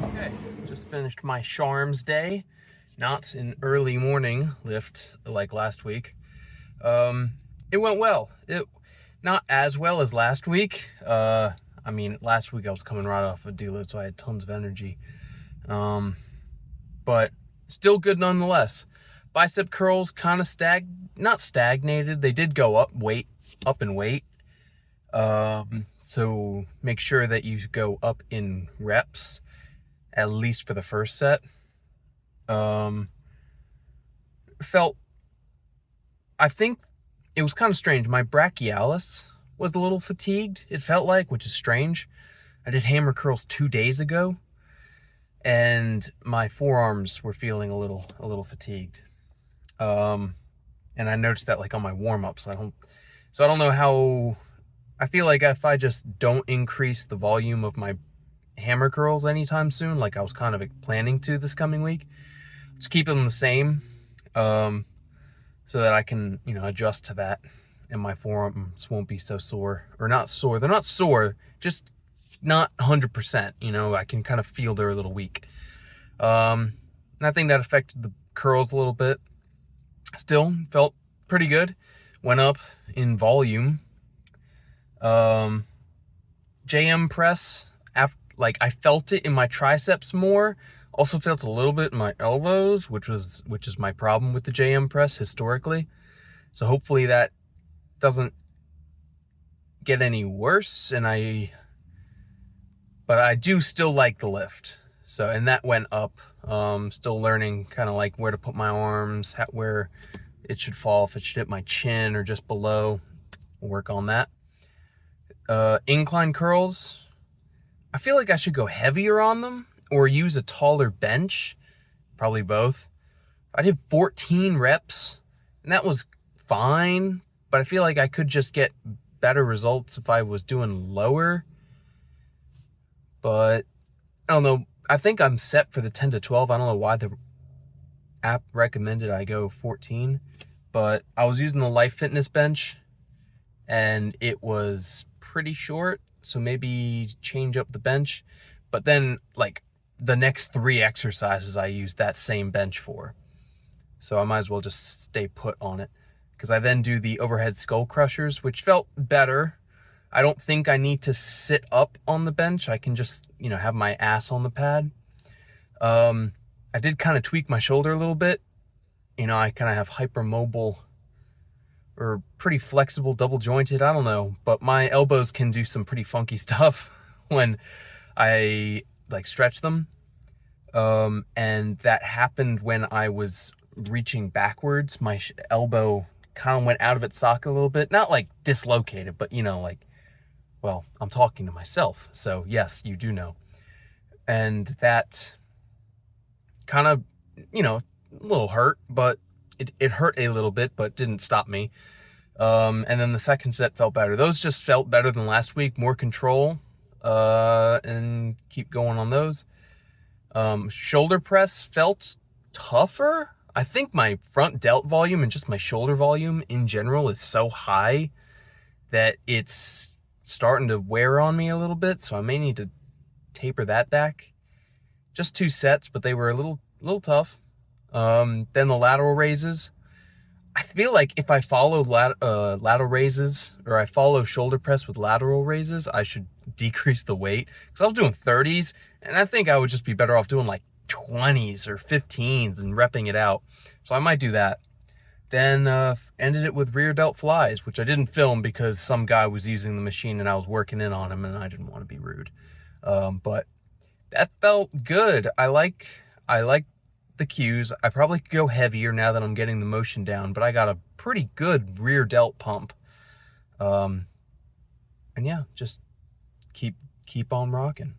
Okay, just finished my Sharms day. Not an early morning lift like last week. It went well. It not as well as last week. I mean, last week I was coming right off a deload, so I had tons of energy. But still good nonetheless. Bicep curls kind of not stagnated. They did go up in weight. So make sure that you go up in reps, at least for the first set. I think it was kind of strange. My brachialis was a little fatigued, it felt like, which is strange. I did hammer curls 2 days ago, and my forearms were feeling a little fatigued. And I noticed that like on my warm-ups. I don't know how. I feel like if I just don't increase the volume of my hammer curls anytime soon, like I was kind of planning to this coming week, just keep them the same, so that I can, adjust to that, and my forearms won't be so sore. Or not sore. They're not sore, just not 100%. I can kind of feel they're a little weak. And I think that affected the curls a little bit. Still felt pretty good. Went up in volume. JM press, I felt it in my triceps more. Also felt a little bit in my elbows, which is my problem with the JM press historically. So hopefully that doesn't get any worse. But I do still like the lift. So, and that went up. Still learning kind of like where to put my arms, where it should fall, if it should hit my chin or just below. We'll work on that. Incline curls, I feel like I should go heavier on them or use a taller bench, probably both. I did 14 reps, and that was fine, but I feel like I could just get better results if I was doing lower, but I don't know. I think I'm set for the 10 to 12. I don't know why the app recommended I go 14, but I was using the Life Fitness bench and it was pretty short, so maybe change up the bench. But then like the next 3 exercises I used that same bench for, so I might as well just stay put on it, because I then do the overhead skull crushers, which felt better. I don't think I need to sit up on the bench. I can just, have my ass on the pad. I did kind of tweak my shoulder a little bit. I kind of have hypermobile or pretty flexible, double jointed, I don't know, but my elbows can do some pretty funky stuff when I like stretch them. And that happened when I was reaching backwards. My elbow kind of went out of its socket a little bit, not like dislocated, but well, I'm talking to myself, so yes, you do know. And that kind of, a little hurt, but it hurt a little bit, but didn't stop me. And then the second set felt better. Those just felt better than last week, more control, and keep going on those. Shoulder press felt tougher. I think my front delt volume and just my shoulder volume in general is so high that it's starting to wear on me a little bit, so I may need to taper that back. Just 2 sets, but they were a little tough. Then the lateral raises. I feel like if I follow lateral raises, or I follow shoulder press with lateral raises, I should decrease the weight, because I was doing 30s, and I think I would just be better off doing like 20s or 15s and repping it out. So I might do that. Then ended it with rear delt flies, which I didn't film because some guy was using the machine and I was working in on him and I didn't want to be rude. But that felt good. I like the cues. I probably could go heavier now that I'm getting the motion down, but I got a pretty good rear delt pump. And yeah, just keep on rocking.